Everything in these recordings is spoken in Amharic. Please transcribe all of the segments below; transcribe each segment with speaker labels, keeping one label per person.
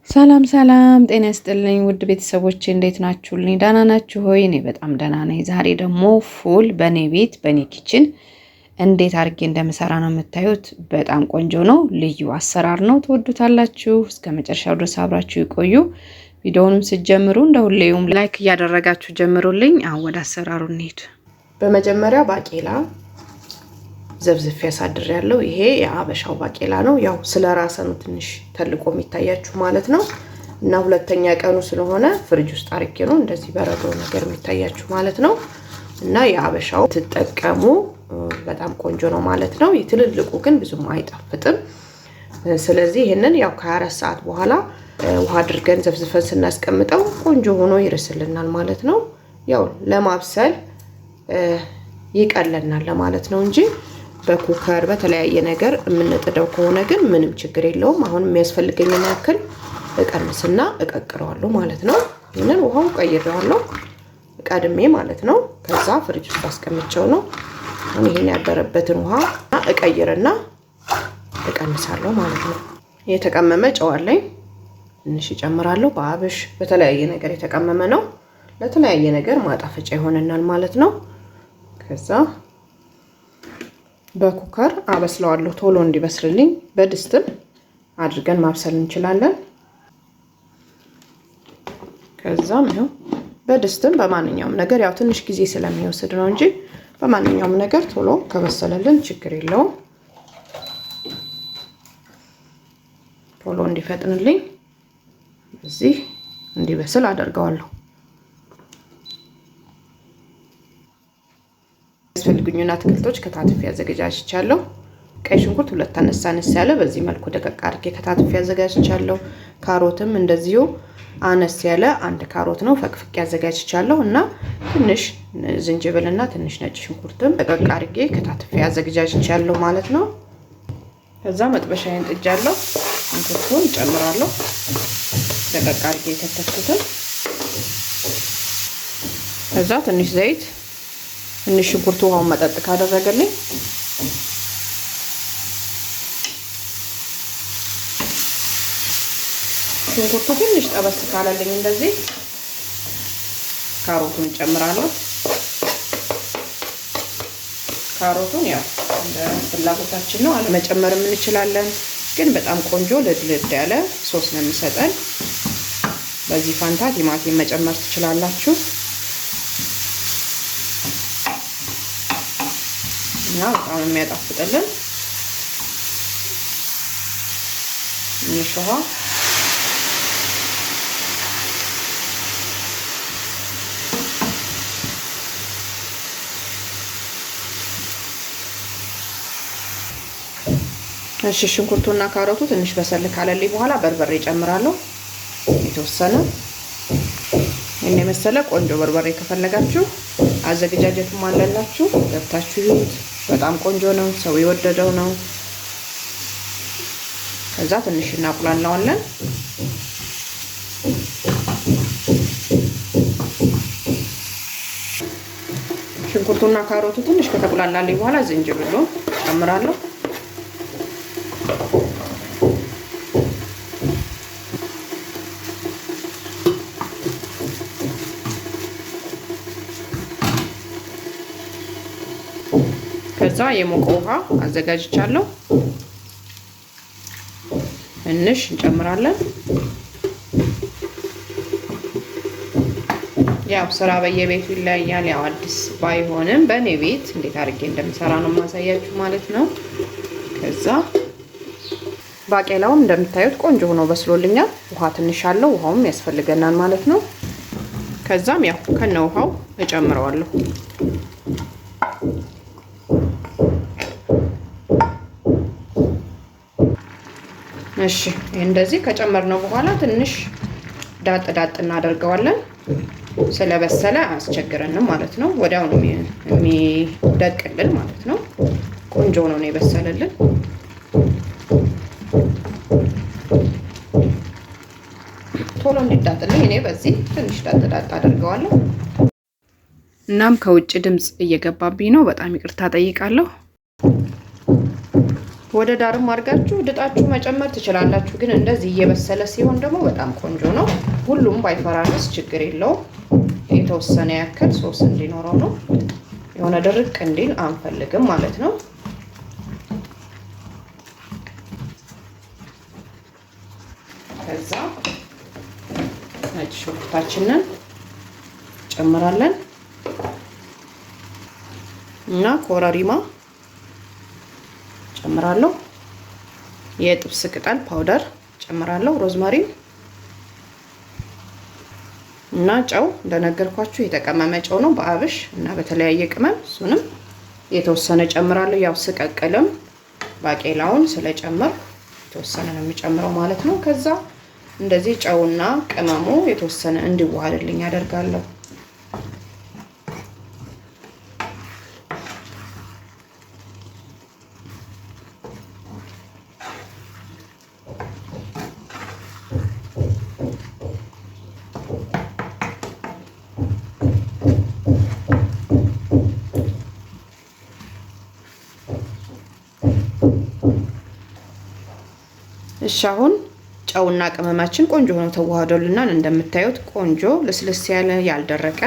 Speaker 1: ሰላም ሰላም ጤና ይስጥልኝ ውድ ቤተሰቦቼ እንዴት ናችሁልኝ? ደህና ናችሁ ሆይ? እኔ በጣም ደህና ነኝ። ዛሬ ደግሞ ፉል በኔ ቤት በኔ ኪችን እንዴት አድርጌ እንደምሰራ ነው የምታዩት። በጣም ቆንጆ ነው፣ ልዩ አሰራር ነው። ትወዱታላችሁ። እስከ መጨረሻው ድረስ አብራችሁ ይቆዩ። ቪዲዮውንም ስትጀምሩ እንደ ሁሌውም ላይክ እያደረጋችሁ ጀምሩልኝ። አሁን ወደ አሰራሩ እንሂድ። በመጀመሪያ ባቄላ ዘብዝፌ ያሳድሬያለሁ። ይሄ የአበሻው ባቄላ ነው። ያው ስለራሰ ነው ትንሽ ተልቆ የሚታያችሁ ማለት ነው። እና ሁለተኛ ቀኑ ስለሆነ ፍሪጅ ውስጥ አርጌ ነው እንደዚህ በረዶ ነገር የሚታያችሁ ማለት ነው። እና የአበሻው ትጠቀሙ በጣም ቆንጆ ነው ማለት ነው። የትልልቁ ግን ብዙም አይጣፍጥም። ስለዚህ ይሄንን ያው ከ24 ሰዓት በኋላ ውሃ አድርገን ዘፍዝፈን ስናስቀምጠው ቆንጆ ሆኖ ይርስልናል ማለት ነው። ያው ለማብሰል ይቀለናል ለማለት ነው እንጂ በኩከር በተለያየ ነገር የምንጥደው ከሆነ ግን ምንም ችግር የለውም። አሁን የሚያስፈልገኝን ያክል እቀንስና እቀቅረዋለሁ ማለት ነው። ይሄንን ውሃው ቀይሬዋለሁ ቀድሜ ማለት ነው። ከዛ ፍሪጅ ውስጥ አስቀምጬው ነው። አሁን ይሄን ያደረበትን ውሃ እቀይርና እቀንሳለሁ ማለት ነው። የተቀመመ ጨው አለኝ ትንሽ እጨምራለሁ። በአብሽ በተለያየ ነገር የተቀመመ ነው። ለተለያየ ነገር ማጣፈጫ ይሆነናል ማለት ነው። ከዛ በኩከር አበስለዋለሁ ቶሎ እንዲበስልልኝ። በድስትም አድርገን ማብሰል እንችላለን። ከዛም ነው በድስትም በማንኛውም ነገር ያው ትንሽ ጊዜ ስለሚወስድ ነው እንጂ በማንኛውም ነገር ቶሎ ከበሰለልን ችግር የለውም። ቶሎ እንዲፈጥንልኝ እዚህ እንዲበስል አደርገዋለሁ። ያስፈልጉኝና አትክልቶች ከታትፌ አዘጋጅቻለሁ። ቀይ ሽንኩርት 2 አነስ ያለ በዚህ መልኩ ደቀቅ አድርጌ ከታትፌ አዘጋጅቻለሁ። ካሮትም እንደዚሁ አነስ ያለ 1 ካሮት ነው ፈቅፍቄ አዘጋጅቻለሁ እና ትንሽ ዝንጅብልና ትንሽ ነጭ ሽንኩርትም ደቀቅ አድርጌ ከታትፌ አዘጋጅቻለሁ ማለት ነው። ከዛ መጥበሻዬን ጥጃለሁ። ሽንኩርቱን ጨምራለሁ። ደቀቅ አድርጌ ከተፍኩትን ከዛ ትንሽ ዘይት ትንሽ ሽንኩርቱ ውሃውን መጠጥ ካደረገልኝ ሽንኩርቱ ትንሽ ጠበስ ካለልኝ እንደዚህ ካሮቱን ጨምራለሁ። ካሮቱን ያው እንደ ፍላጎታችን ነው አለመጨመርም እንችላለን፣ ግን በጣም ቆንጆ ልድልድ ያለ ሶስ ነው የሚሰጠን። በዚህ ፋንታ ቲማቲም መጨመር ትችላላችሁ። እና በጣም የሚያጣፍጥልን ትንሽ ውሃ እሺ። ሽንኩርቱና ካሮቱ ትንሽ በሰል ካለልኝ በኋላ በርበሬ ጨምራለሁ የተወሰነ። እኔ መሰለ ቆንጆ በርበሬ ከፈለጋችሁ አዘገጃጀቱም አለላችሁ ገብታችሁ ይሁት። በጣም ቆንጆ ነው፣ ሰው የወደደው ነው። ከዛ ትንሽ እናቁላለዋለን። ሽንኩርቱና ካሮቱ ትንሽ ከተቁላላልኝ በኋላ ዝንጅብሉን ጨምራለሁ። ከዛ የሞቀ ውሃ አዘጋጅቻለሁ ትንሽ እንጨምራለን። ያው ስራ በየቤቱ ይለያያል። ያው አዲስ ባይሆንም በእኔ ቤት እንዴት አድርጌ እንደምሰራ ነው ማሳያችሁ ማለት ነው። ከዛ ባቄላውም እንደምታዩት ቆንጆ ሆኖ በስሎልኛል። ውሃ ትንሽ አለው፣ ውሃውም ያስፈልገናል ማለት ነው። ከዛም ያው ከነ ውሃው እጨምረዋለሁ። እሺ እንደዚህ ከጨመርነው በኋላ ትንሽ ዳጥ እናደርገዋለን። ስለበሰለ አያስቸግረንም ማለት ነው። ወዲያው ነው የሚደቅልን ማለት ነው። ቆንጆ ነው የበሰለልን። ቶሎ እንዲዳጥልኝ እኔ በዚህ ትንሽ ዳጥ አደርገዋለሁ። እናም ከውጭ ድምጽ እየገባብኝ ነው፣ በጣም ይቅርታ ጠይቃለሁ። ወደ ዳርም አድርጋችሁ ድጣችሁ መጨመር ትችላላችሁ። ግን እንደዚህ እየበሰለ ሲሆን ደግሞ በጣም ቆንጆ ነው። ሁሉም ባይፈራርስ ችግር የለውም። የተወሰነ ያክል ሶስ እንዲኖረው ነው። የሆነ ድርቅ እንዲል አንፈልግም ማለት ነው። ከዛ ነጭ ሽንኩርታችንን ጨምራለን እና ኮረሪማ ጨምራለሁ። የጥብስ ቅጠል ፓውደር ጨምራለሁ። ሮዝማሪ እና ጨው እንደነገርኳችሁ የተቀመመ ጨው ነው በአብሽ እና በተለያየ ቅመም። እሱንም የተወሰነ ጨምራለሁ። ያው ስቀቅልም ባቄላውን ስለጨመር የተወሰነ ነው የሚጨምረው ማለት ነው። ከዛ እንደዚህ ጨውና ቅመሙ የተወሰነ እንዲዋሃድልኝ አደርጋለሁ። እሺ አሁን ጨውና ቅመማችን ቆንጆ ሆኖ ተዋህዶልናል። እንደምታዩት ቆንጆ ልስልስ ያለ ያልደረቀ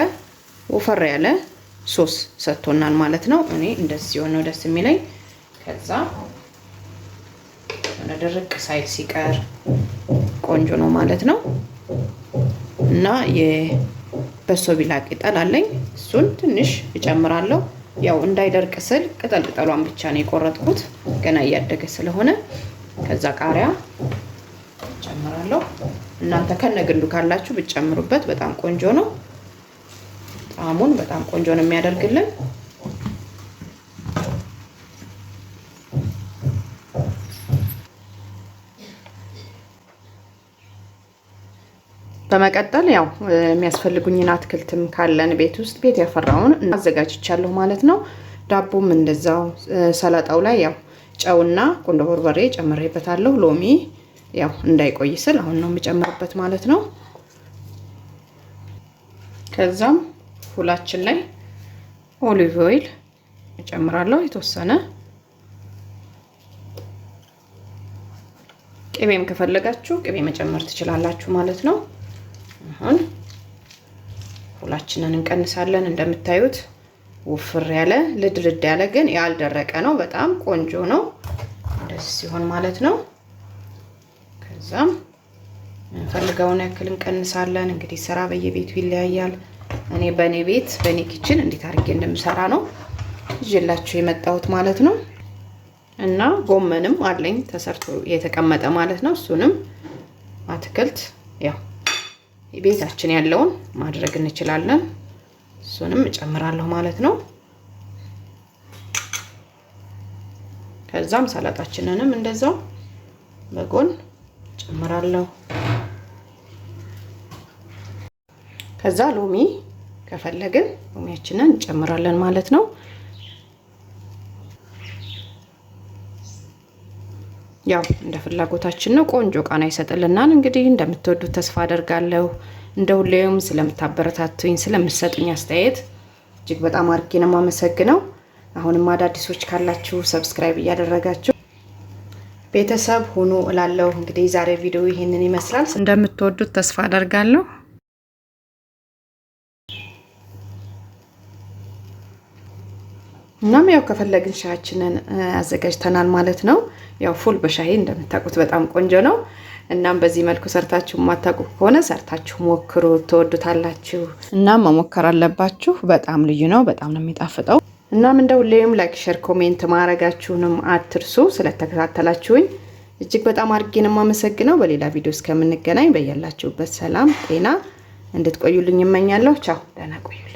Speaker 1: ወፈር ያለ ሶስ ሰጥቶናል ማለት ነው። እኔ እንደዚህ ሆኖ ደስ የሚለኝ ከዛ ድርቅ ሳይል ሲቀር ቆንጆ ነው ማለት ነው። እና የበሶቢላ ቅጠል አለኝ እሱን ትንሽ እጨምራለሁ። ያው እንዳይደርቅ ስል ቅጠል ቅጠሏን ብቻ ነው የቆረጥኩት ገና እያደገ ስለሆነ። ከዛ ቃሪያ ጨምራለሁ። እናንተ ከነግንዱ ካላችሁ ብትጨምሩበት በጣም ቆንጆ ነው። ጣዕሙን በጣም ቆንጆ ነው የሚያደርግልን። በመቀጠል ያው የሚያስፈልጉኝን አትክልትም ካለን ቤት ውስጥ ቤት ያፈራውን አዘጋጅቻለሁ ማለት ነው። ዳቦም እንደዛው ሰላጣው ላይ ያው ጨውና ቁንዶ በርበሬ ጨምሬበታለሁ። ሎሚ ያው እንዳይቆይ ስል አሁን ነው የምጨምርበት ማለት ነው። ከዛም ፉላችን ላይ ኦሊቭ ኦይል እጨምራለሁ የተወሰነ። ቅቤም ከፈለጋችሁ ቅቤ መጨመር ትችላላችሁ ማለት ነው። አሁን ፉላችንን እንቀንሳለን። እንደምታዩት ወፍር ያለ ልድልድ ያለ ግን ያልደረቀ ነው። በጣም ቆንጆ ነው እንደዚህ ሲሆን ማለት ነው። ከዛም እንፈልገውን ያክል እንቀንሳለን። እንግዲህ ስራ በየቤቱ ይለያያል። እኔ በኔ ቤት በኔ ኪችን እንዴት አድርጌ እንደምሰራ ነው ይዤላችሁ የመጣሁት ማለት ነው። እና ጎመንም አለኝ ተሰርቶ የተቀመጠ ማለት ነው። እሱንም አትክልት ያው ቤታችን ያለውን ማድረግ እንችላለን። እሱንም እጨምራለሁ ማለት ነው። ከዛም ሰላጣችንንም እንደዛው በጎን እጨምራለሁ። ከዛ ሎሚ ከፈለግን ሎሚያችንን እንጨምራለን ማለት ነው። ያው እንደ ፍላጎታችን ነው። ቆንጆ ቃና ይሰጥልናል። እንግዲህ እንደምትወዱት ተስፋ አደርጋለሁ። እንደሁሌም ስለምታበረታቱኝ ስለምትሰጡኝ አስተያየት እጅግ በጣም አድርጌ ነው የማመሰግነው። አሁንም አዳዲሶች ካላችሁ ሰብስክራይብ እያደረጋችሁ ቤተሰብ ሁኑ እላለሁ። እንግዲህ ዛሬ ቪዲዮ ይሄንን ይመስላል። እንደምትወዱት ተስፋ አደርጋለሁ። እናም ያው ከፈለግን ሻያችንን አዘጋጅተናል ማለት ነው። ያው ፉል በሻይ እንደምታውቁት በጣም ቆንጆ ነው። እናም በዚህ መልኩ ሰርታችሁ ማታውቁ ከሆነ ሰርታችሁ ሞክሩ፣ ትወዱታላችሁ። እናም መሞከር አለባችሁ። በጣም ልዩ ነው፣ በጣም ነው የሚጣፍጠው። እናም እንደሁሌም ላይክ፣ ሼር፣ ኮሜንት ማድረጋችሁንም አትርሱ። ስለተከታተላችሁኝ እጅግ በጣም አድርጌ ነው የማመሰግነው። በሌላ ቪዲዮ እስከምንገናኝ በያላችሁበት ሰላም ጤና እንድትቆዩልኝ እመኛለሁ። ቻው፣ ደህና ቆዩ።